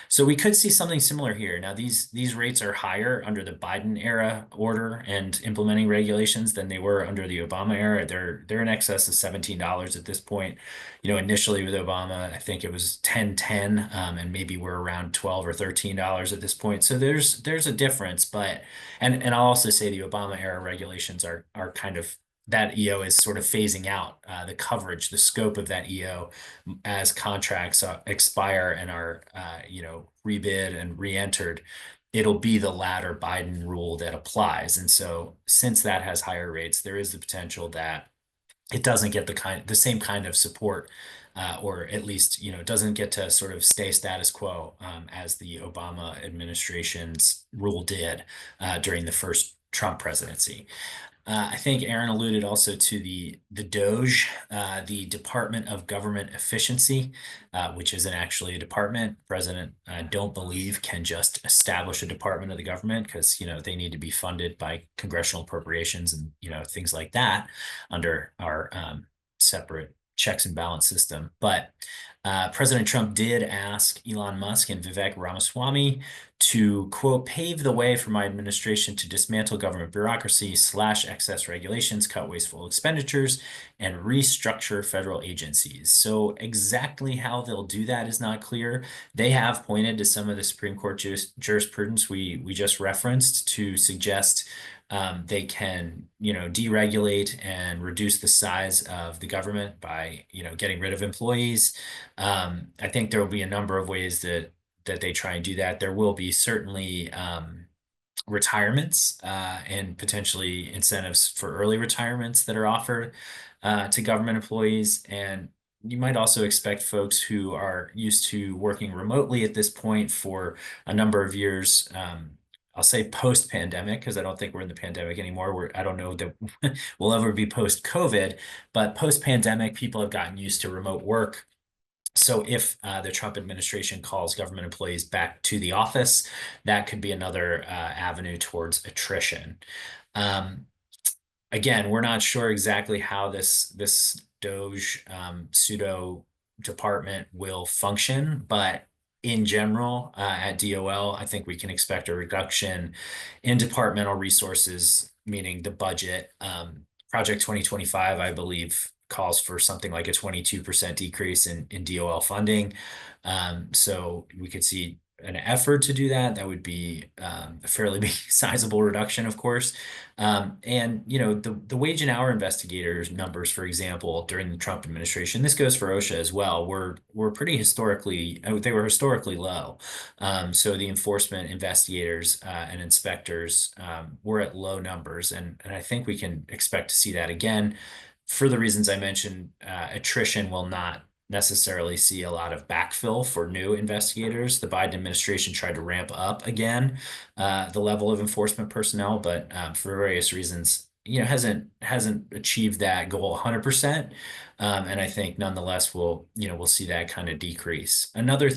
So we could see something similar here. Now, these rates are higher under the Biden era order and implementing regulations than they were under the Obama era. They're in excess of $17 at this point. Initially with Obama, I think it was $10.10, and maybe we're around $12 or $13 at this point. So there's a difference, but and I'll also say the Obama era regulations are kind of, that EO is sort of phasing out the coverage, the scope of that EO as contracts expire and are, rebid and re-entered. It'll be the latter Biden rule that applies. And so since that has higher rates, there is the potential that it doesn't get the same kind of support, or at least, doesn't get to sort of stay status quo as the Obama administration's rule did during the first Trump presidency. I think Aaron alluded also to the DOGE, the Department of Government Efficiency, which isn't actually a department. President, I don't believe, can just establish a department of the government because, they need to be funded by congressional appropriations and, things like that under our separate checks and balance system. But President Trump did ask Elon Musk and Vivek Ramaswamy to, quote, pave the way for my administration to dismantle government bureaucracy, slash excess regulations, cut wasteful expenditures, and restructure federal agencies. So exactly how they'll do that is not clear. They have pointed to some of the Supreme Court jurisprudence we just referenced to suggest they can, deregulate and reduce the size of the government by, getting rid of employees. I think there will be a number of ways that they try and do that. There will be certainly retirements and potentially incentives for early retirements that are offered to government employees. And you might also expect folks who are used to working remotely at this point for a number of years, I'll say post-pandemic, because I don't think we're in the pandemic anymore. I don't know that we'll ever be post-COVID, but post-pandemic, people have gotten used to remote work. So if the Trump administration calls government employees back to the office, that could be another avenue towards attrition. Again, we're not sure exactly how this DOGE pseudo department will function, but in general, at DOL, I think we can expect a reduction in departmental resources, meaning the budget. Project 2025, I believe, calls for something like a 22% decrease in DOL funding. So we could see an effort to do that. That would be a fairly big, sizable reduction, of course. And the wage and hour investigators numbers, for example, during the Trump administration, this goes for OSHA as well, were pretty historically, they were historically low. So the enforcement investigators and inspectors were at low numbers, and I think we can expect to see that again. for the reasons I mentioned, attrition will not necessarily see a lot of backfill for new investigators. The Biden administration tried to ramp up again the level of enforcement personnel, but for various reasons, hasn't achieved that goal 100%. And I think nonetheless we'll see that kind of decrease. Another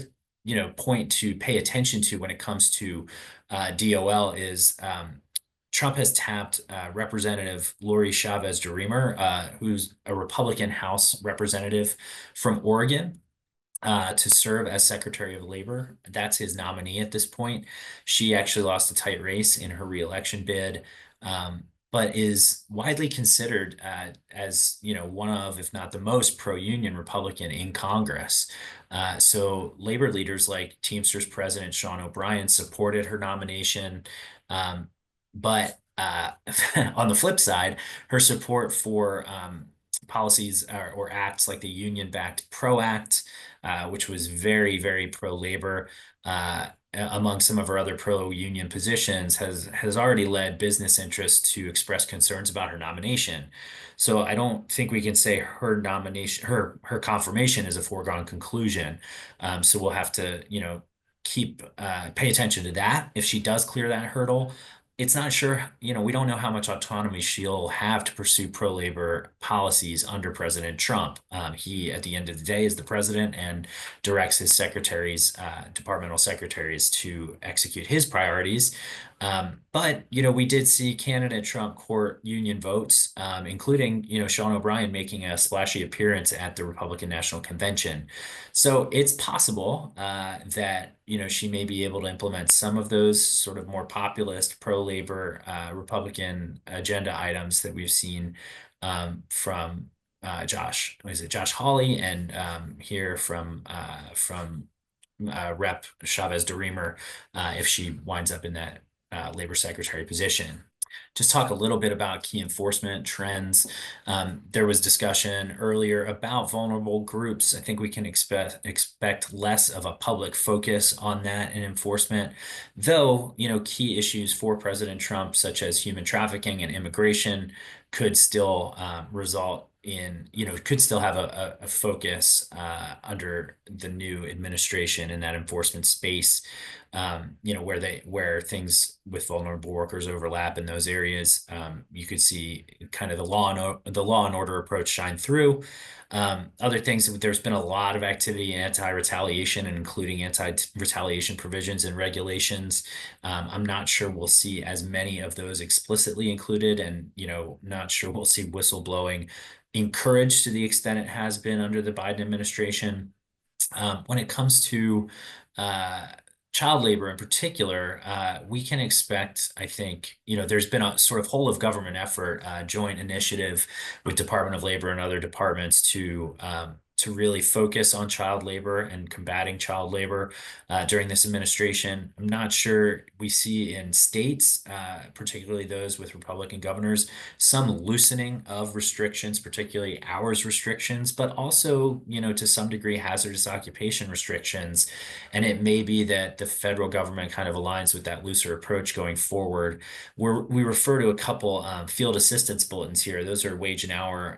point to pay attention to when it comes to DOL is Trump has tapped Representative Lori Chavez-DeRemer, who's a Republican House representative from Oregon, to serve as Secretary of Labor. That's his nominee at this point. She actually lost a tight race in her reelection bid, but is widely considered as one of, if not the most pro-union Republican in Congress. So labor leaders like Teamsters President Sean O'Brien supported her nomination. But on the flip side, her support for policies or acts like the union-backed PRO Act, which was very, very pro-labor, among some of her other pro-union positions, has already led business interests to express concerns about her nomination. So I don't think we can say her nomination, her confirmation is a foregone conclusion. So we'll have to, pay attention to that. If she does clear that hurdle, it's not sure, we don't know how much autonomy she'll have to pursue pro-labor policies under President Trump. He, at the end of the day, is the president and directs his secretaries, departmental secretaries, to execute his priorities. But we did see candidate Trump court union votes, including, Sean O'Brien making a splashy appearance at the Republican National Convention. So it's possible that, she may be able to implement some of those sort of more populist pro-labor Republican agenda items that we've seen from Josh Hawley, and here from Rep. Chavez-DeRemer, if she winds up in that labor secretary position. Just talk a little bit about key enforcement trends. There was discussion earlier about vulnerable groups. I think we can expect less of a public focus on that in enforcement, though, key issues for President Trump, such as human trafficking and immigration, could still result in, could still have a focus under the new administration in that enforcement space. Where things with vulnerable workers overlap in those areas, you could see kind of the law and order approach shine through. Other things, there's been a lot of activity in anti-retaliation, and including anti-retaliation provisions and regulations. I'm not sure we'll see as many of those explicitly included, and not sure we'll see whistleblowing encouraged to the extent it has been under the Biden administration. When it comes to child labor in particular, we can expect, I think, there's been a sort of whole of government effort, joint initiative with Department of Labor and other departments to really focus on child labor and combating child labor during this administration. I'm not sure we see in states, particularly those with Republican governors, some loosening of restrictions, particularly hours restrictions, but also, to some degree, hazardous occupation restrictions. And it may be that the federal government kind of aligns with that looser approach going forward. We refer to a couple field assistance bulletins here. Those are wage and hour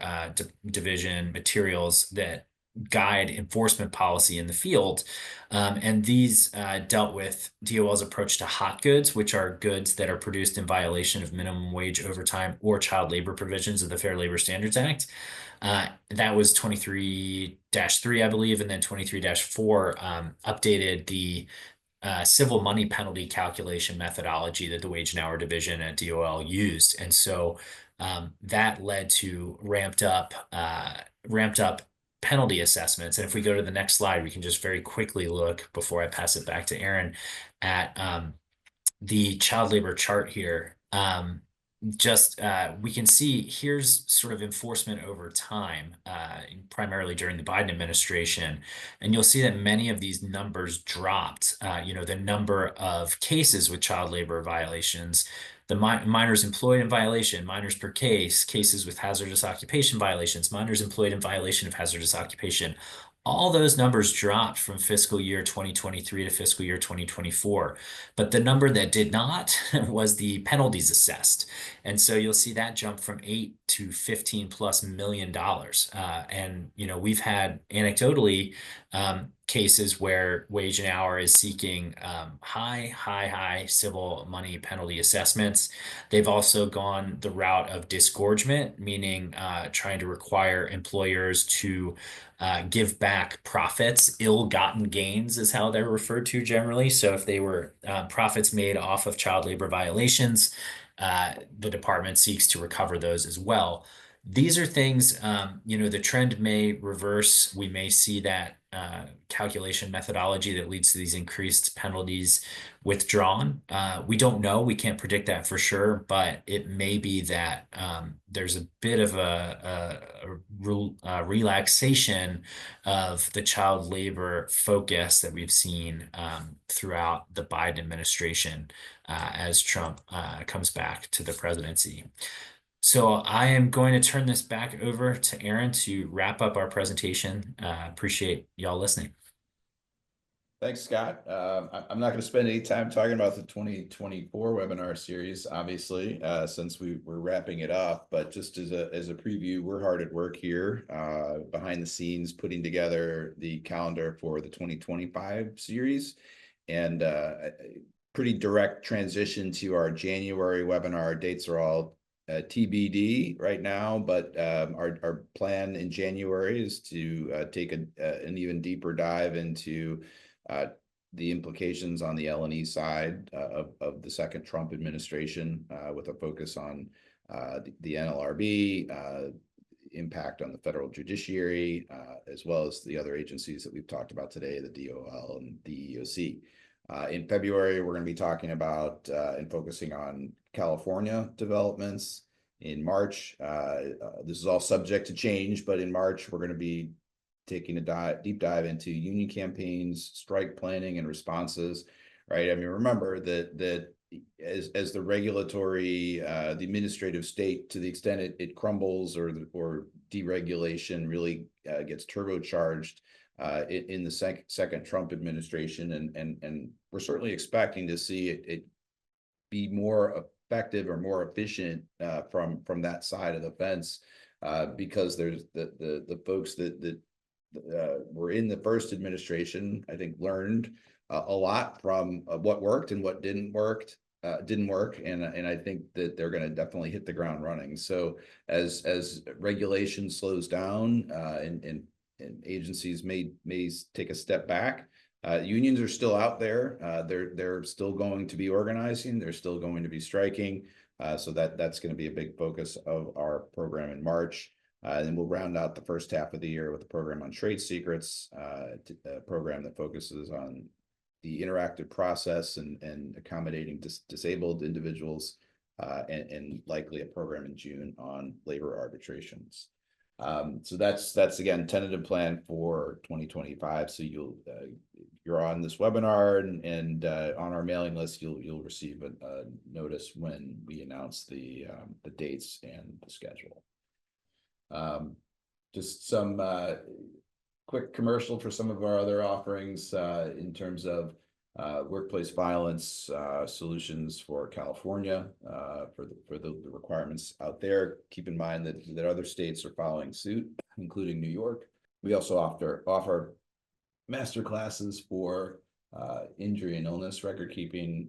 division materials that guide enforcement policy in the field. And these dealt with DOL's approach to hot goods, which are goods that are produced in violation of minimum wage, overtime, or child labor provisions of the Fair Labor Standards Act. That was 23-3, I believe, and then 23-4 updated the civil money penalty calculation methodology that the wage and hour division at DOL used. And so that led to ramped up penalty assessments. And if we go to the next slide, we can just very quickly look, before I pass it back to Aaron, at the child labor chart here. We can see here's sort of enforcement over time, primarily during the Biden administration. And you'll see that many of these numbers dropped, the number of cases with child labor violations, the minors employed in violation, minors per case, cases with hazardous occupation violations, minors employed in violation of hazardous occupation, all those numbers dropped from fiscal year 2023 to fiscal year 2024. But the number that did not was the penalties assessed. And so you'll see that jump from 8 to 15 plus million dollars. And, you know, we've had anecdotally cases where Wage and Hour is seeking high civil money penalty assessments. They've also gone the route of disgorgement, meaning trying to require employers to give back profits. Ill-gotten gains is how they're referred to generally. So if they were profits made off of child labor violations, the department seeks to recover those as well. These are things, you know, the trend may reverse. We may see that calculation methodology that leads to these increased penalties withdrawn. We don't know. We can't predict that for sure, but it may be that there's a bit of a relaxation of the child labor focus that we've seen throughout the Biden administration as Trump comes back to the presidency. So I am going to turn this back over to Aaron to wrap up our presentation. Appreciate y'all listening. Thanks, Scott. I'm not going to spend any time talking about the 2024 webinar series, obviously, since we're wrapping it up. But just as a preview, we're hard at work here behind the scenes, putting together the calendar for the 2025 series, and pretty direct transition to our January webinar. Dates are all TBD right now, but our plan in January is to take an even deeper dive into the implications on the L&E side of the second Trump administration, with a focus on the NLRB, impact on the federal judiciary, as well as the other agencies that we've talked about today, the DOL and the EEOC. In February, we're going to be talking about and focusing on California developments. In March, this is all subject to change, but in March, we're going to be taking a deep dive into union campaigns, strike planning, and responses. Right? I mean, remember that as the regulatory, the administrative state, to the extent it crumbles or deregulation really gets turbocharged in the second Trump administration, and we're certainly expecting to see it be more effective or more efficient from that side of the fence, because there's the folks that were in the first administration, I think, learned a lot from what worked and what didn't work, and I think that they're going to definitely hit the ground running. So as regulation slows down and agencies may take a step back, unions are still out there. They're still going to be organizing. They're still going to be striking. So that's going to be a big focus of our program in March. And then we'll round out the first half of the year with a program on trade secrets, a program that focuses on the interactive process and accommodating disabled individuals, and likely a program in June on labor arbitrations. So that's again tentative plan for 2025. So you're on this webinar and on our mailing list, you'll receive a notice when we announce the dates and the schedule. Just some quick commercial for some of our other offerings in terms of workplace violence solutions for California, for the requirements out there. Keep in mind that other states are following suit, including New York. We also offer master classes for injury and illness record keeping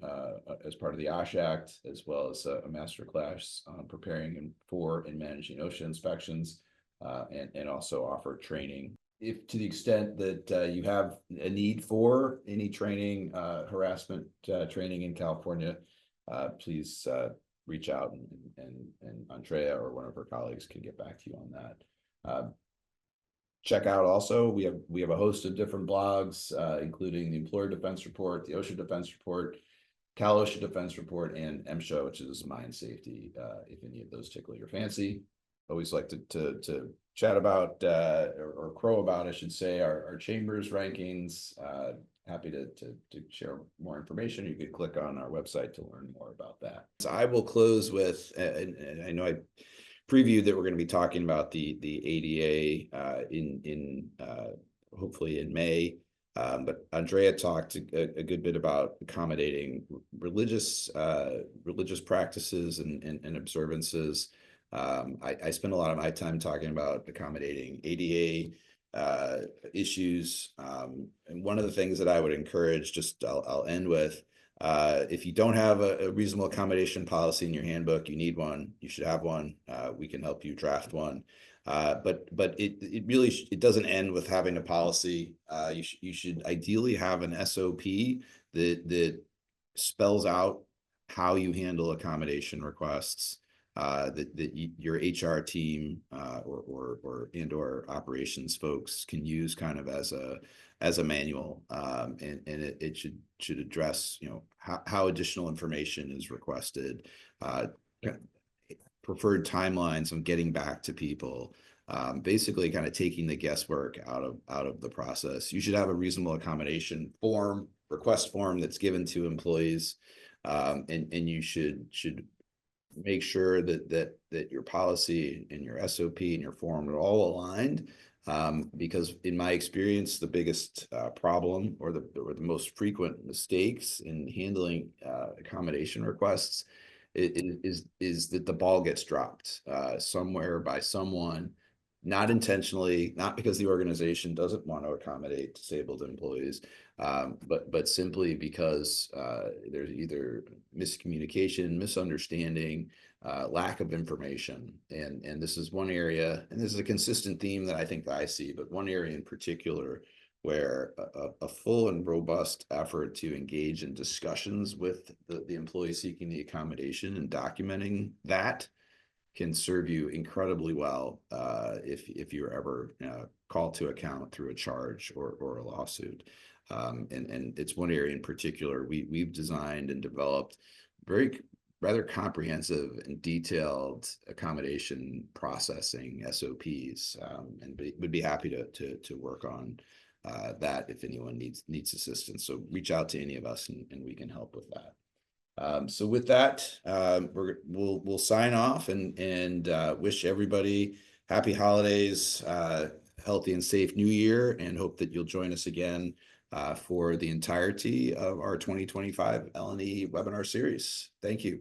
as part of the OSH Act, as well as a master class on preparing for and managing OSHA inspections, and also offer training. If to the extent that you have a need for any training, harassment training in California, please reach out, and Andrea or one of her colleagues can get back to you on that. Check out also, we have a host of different blogs, including the Employer Defense Report, the OSHA Defense Report, Cal OSHA Defense Report, and MSHA, which is mine safety, if any of those tickle your fancy. Always like to chat about or crow about, I should say, our chambers rankings. Happy to share more information. You could click on our website to learn more about that. So I will close with, and I know I previewed that we're going to be talking about the ADA in hopefully in May. But Andrea talked a good bit about accommodating religious practices and observances. I spend a lot of my time talking about accommodating ADA issues. And one of the things that I would encourage, I'll end with, if you don't have a reasonable accommodation policy in your handbook, you need one. You should have one. We can help you draft one. But it really it doesn't end with having a policy. You should ideally have an SOP that spells out how you handle accommodation requests. That your HR team or operations folks can use kind of as a manual, and it should address, you know, how additional information is requested, preferred timelines on getting back to people, basically kind of taking the guesswork out of the process. You should have a reasonable accommodation request form that's given to employees, and you should make sure that your policy and your SOP and your form are all aligned, because in my experience, the biggest problem or the most frequent mistakes in handling accommodation requests is that the ball gets dropped somewhere by someone, not intentionally, not because the organization doesn't want to accommodate disabled employees, but simply because there's either miscommunication, misunderstanding, lack of information. And this is one area, and this is a consistent theme that I think that I see, but one area in particular where a full and robust effort to engage in discussions with the employee seeking the accommodation and documenting that can serve you incredibly well if you're ever called to account through a charge or a lawsuit. And it's one area in particular we've designed and developed rather comprehensive and detailed accommodation processing SOPs, and would be happy to work on that if anyone needs assistance. So reach out to any of us and we can help with that. So with that, we'll sign off and wish everybody happy holidays, healthy and safe new year, and hope that you'll join us again for the entirety of our 2025 L&E webinar series. Thank you.